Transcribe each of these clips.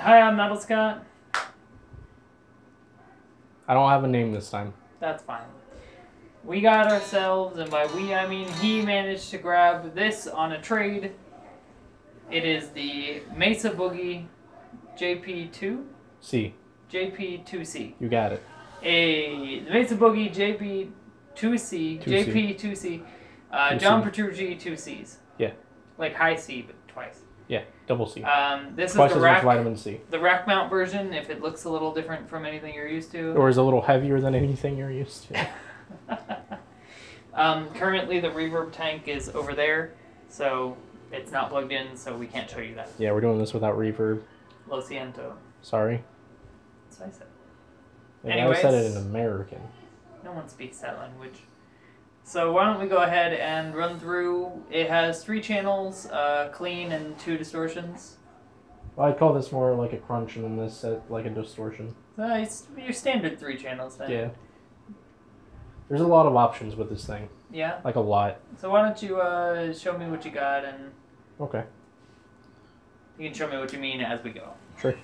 Hi, I'm Metal Scott. I don't have a name this time. That's fine. We got ourselves, and by we I mean he managed to grab this on a trade. It is the Mesa Boogie JP2C. JP2C. You got it. The Mesa Boogie JP2C. JP2C. John Petrucci 2 C's. Yeah. Like high C, but twice. Yeah, double C. This Twice is the as rack, much vitamin C. The rack mount version, if it looks a little different from anything you're used to. Or is a little heavier than anything you're used to. Currently the reverb tank is over there, so it's not plugged in, so we can't show you that. Yeah, we're doing this without reverb. Lo siento. Sorry. That's what I said. Yeah, Anyways, I said it in American. No one speaks that language. So why don't we go ahead and run through. It has 3 channels, clean and 2 distortions. Well, I'd call this more like a crunch and then this like a distortion. It's your standard 3 channels then. Yeah. There's a lot of options with this thing. Yeah? Like a lot. So why don't you show me what you got, and Okay. you can show me what you mean as we go. Sure.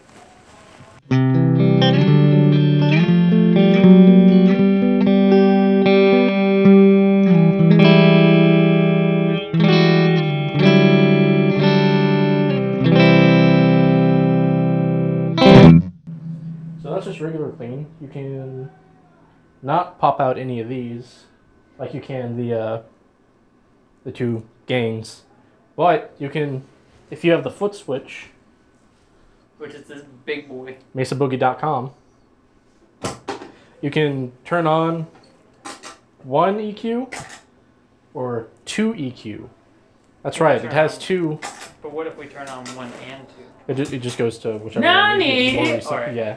So that's just regular clean. You can not pop out any of these like you can the 2 gains, but you can, if you have the foot switch, Which is this big boy. mesaboogie.com, you can turn on 1 EQ or 2 EQ. That's right, it has 2. But what if we turn on 1 and 2? It just goes to whichever Nani! one. Right. Yeah.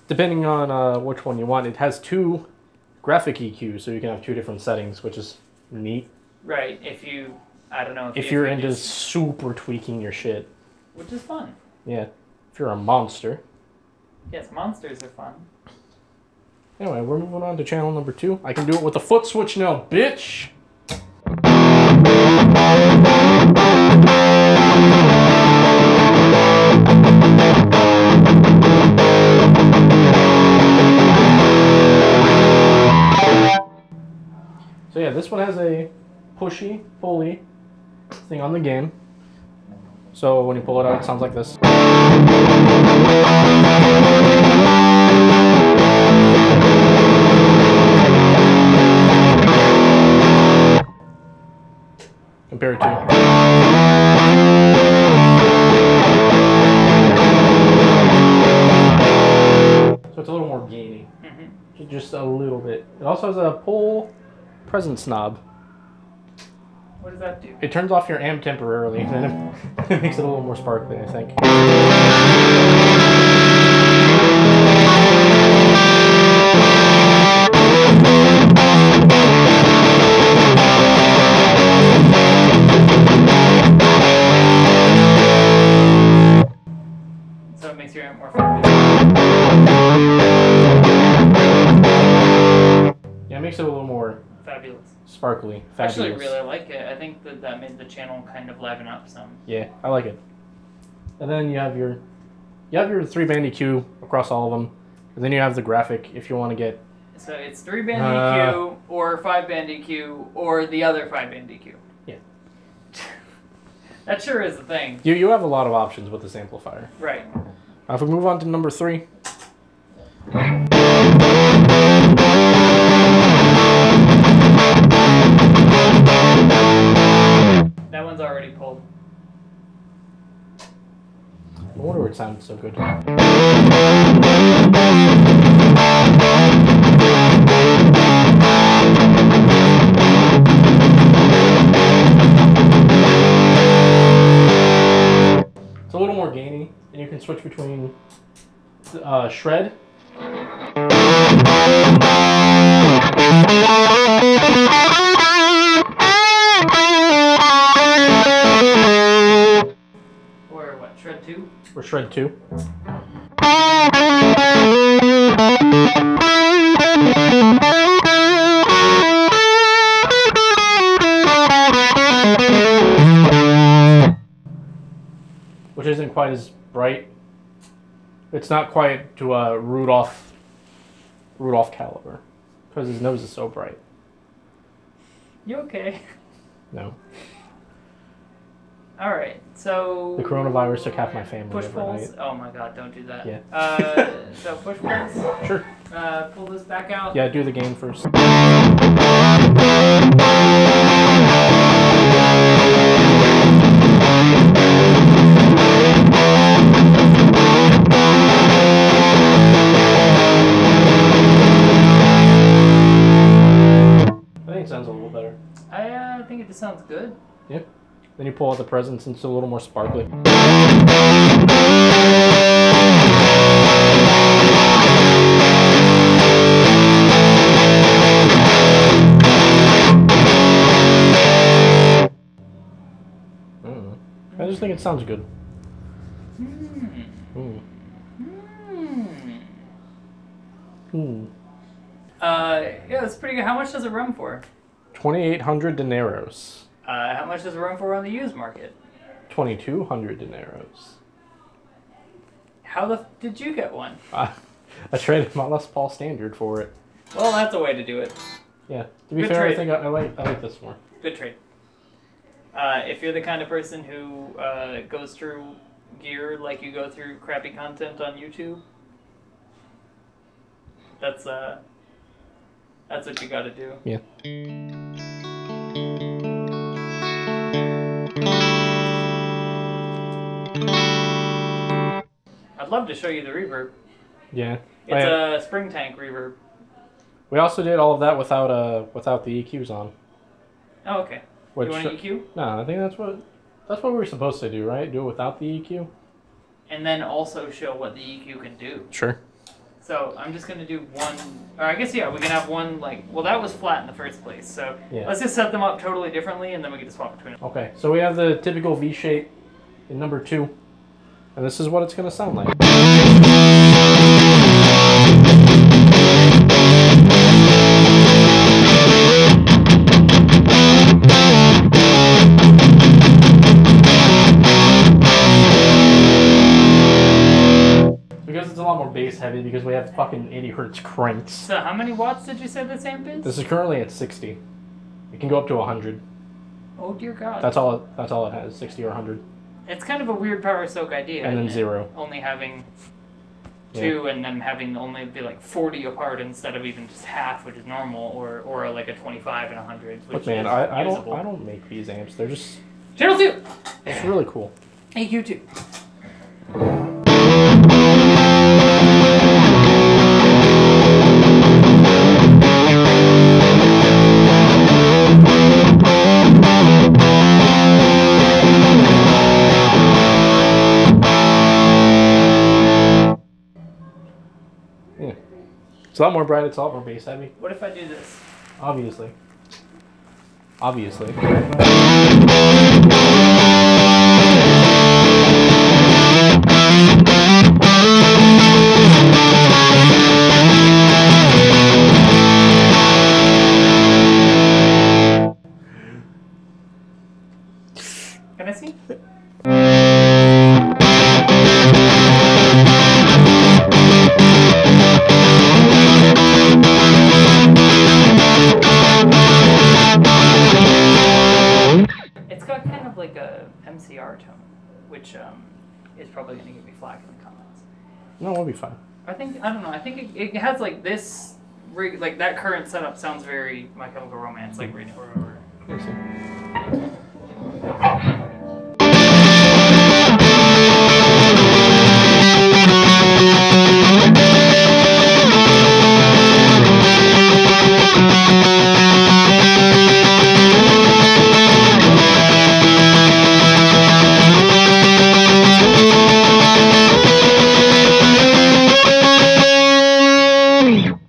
Depending on which one you want, it has 2 graphic EQs, so you can have 2 different settings, which is neat. Right, if you, I don't know. If you're into super tweaking your shit. Which is fun. Yeah. If you're a monster. Yes, monsters are fun. Anyway, we're moving on to channel number 2. I can do it with the foot switch now, bitch! So yeah, this one has a pushy, pulley thing on the gain. So when you pull it out, it sounds like this. Compared to. So it's a little more gainy. Mm-hmm. Just a little bit. It also has a pull presence knob. What does that do? It turns off your amp temporarily, and then it makes it a little more sparkly, I think. So it makes your amp more fun. Yeah, it makes it a little more Fabulous. sparkly. I Fabulous. actually really like it. I think that made the channel kind of liven up some. Yeah, I like it. And then you have your 3-band EQ across all of them, and then you have the graphic if you want to get. So it's 3-band EQ or 5-band EQ or the other 5-band EQ. Yeah. That sure is the thing. You have a lot of options with this amplifier. Right. Now if we move on to number 3. That one's already pulled. No wonder it sounds so good. It's a little more gainy, and you can switch between shred. Or what, shred 2? Or shred 2. Which isn't quite as bright. It's not quite to a Rudolph caliber because his nose is so bright. You okay? No. All right, so The coronavirus took half my family push overnight. pulls. Oh my God, don't do that. Yeah. So push pulls. Sure. Pull this back out. Yeah, do the game first. I think it sounds a little better. I think it just sounds good. Yep. Then you pull out the presents and it's a little more sparkly. I just think it sounds good. Yeah, it's pretty good. How much does it run for? 2,800 dineros. How much does it run for on the used market? 2,200 dineros. How the did you get one? I traded my Les Paul Standard for it. Well, that's a way to do it. Yeah. To be Good fair, trade. I think I like this more. Good trade. If you're the kind of person who goes through gear like you go through crappy content on YouTube, that's what you got to do. Yeah. I'd love to show you the reverb. Yeah. It's a spring tank reverb. We also did all of that without the EQs on. Oh, okay. Which, you want an EQ? No, I think that's what we were supposed to do, right? Do it without the EQ. And then also show what the EQ can do. Sure. So I'm just gonna do one, or I guess yeah, we can have one well that was flat in the first place, so yeah. Let's just set them up totally differently and then we can just swap between them. Okay, so we have the typical V shape in number 2, and this is what it's gonna sound like. Because it's a lot more bass heavy because we have fucking 80 hertz cranks. So how many watts did you say this amp is? This is currently at 60. It can go up to 100. Oh dear God. That's all it has, 60 or 100. It's kind of a weird power soak idea. And then isn't it? 0. Only having 2 and then having only be like 40 apart instead of even just half, which is normal, or like a 25 and 100, which Look, man, is I usable. don't make these amps. They're just Channel 2! it's really cool. EQ 2. Yeah. It's a lot more bright, it's a lot more bass heavy. What if I do this? Obviously. Obviously. Can I see? It's got kind of like a MCR tone, which is probably going to give me flack in the comments. No, we'll be fine. I don't know, I think it has like this, like that current setup sounds very My Chemical Romance, like right over. Let's see.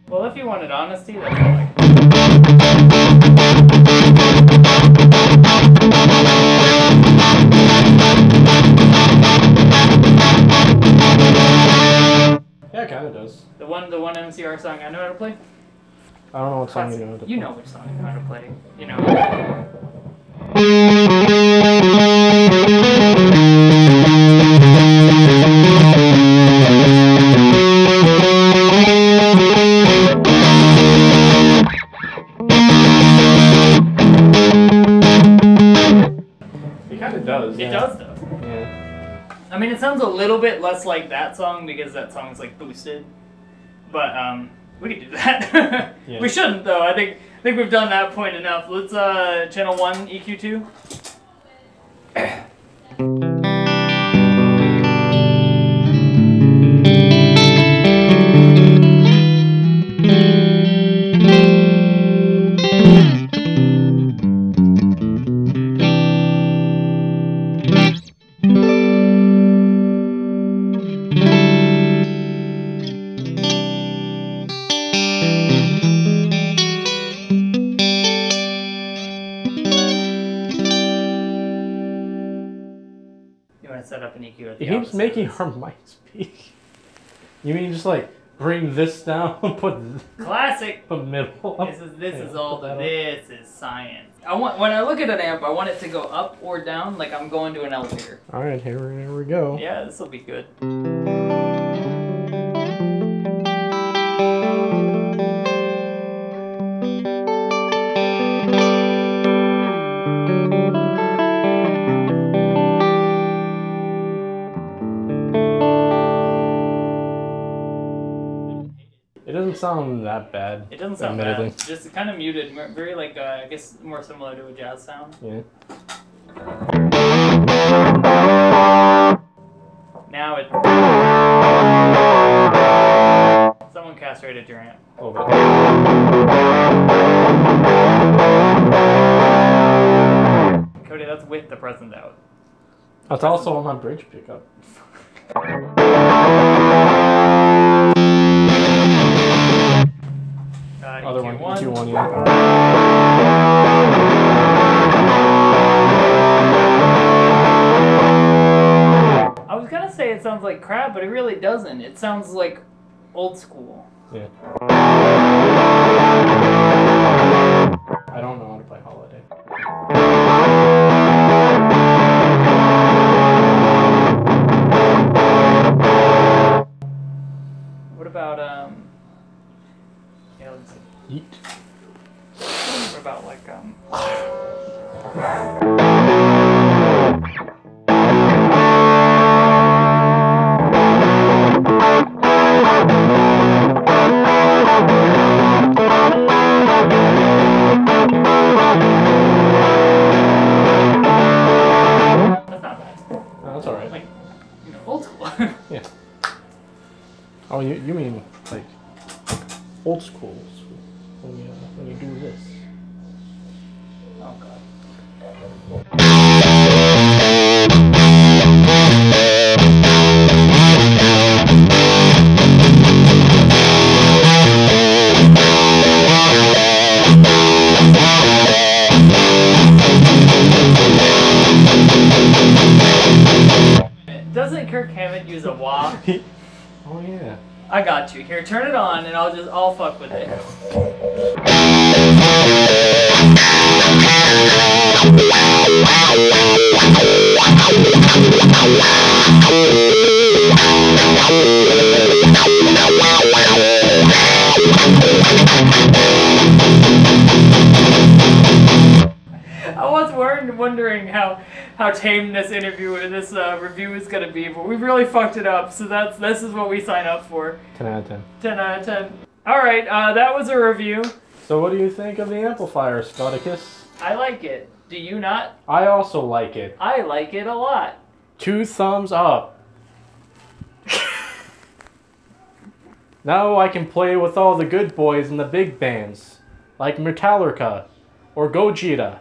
Well, if you wanted honesty, that's all I can. Yeah, it kinda does. The one MCR song I know how to play? I don't know what song you know. You know which song I know how to play. You know. it sounds a little bit less like that song because that song is like boosted. But we could do that. Yeah. We shouldn't though. I think we've done that point enough. Let's channel 1 EQ2. Set up an EQ at the It keeps making our mic speak. You mean just like bring this down and put classic the middle up? This is science. When I look at an amp, I want it to go up or down like I'm going to an elevator. Alright, here we go. Yeah, this will be good. It doesn't sound that bad. It doesn't sound bad. Just kind of muted, very like I guess more similar to a jazz sound. Yeah. Now it. Someone castrated your amp. A little bit. Cody, that's with the present out. That's also on my bridge pickup. Other one, EQ1, yeah. I was gonna say it sounds like crap, but it really doesn't. It sounds like old school. Yeah. I don't know how to play Holiday. What about yeah, let's see. Yeet. What about like That's not bad. No, that's alright. Like, old school. Yeah. Oh, you mean like old school when you do this. Oh god. Doesn't Kirk Hammett use a wah? Oh yeah. I got you. Here, turn it on and I'll fuck with it. I was wondering how tame this review is gonna be, but we really fucked it up. So this is what we sign up for. 10 out of 10. 10 out of 10. All right, that was a review. So what do you think of the amplifier, Scotticus? I like it. Do you not? I also like it. I like it a lot. 2 thumbs up. Now I can play with all the good boys in the big bands, like Metallica or Gojira.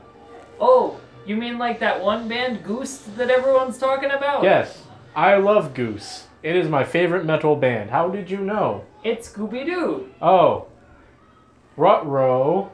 Oh, you mean like that one band, Goose, that everyone's talking about? Yes, I love Goose. It is my favorite metal band. How did you know? It's Scooby-Doo. Oh. Ruh-roh.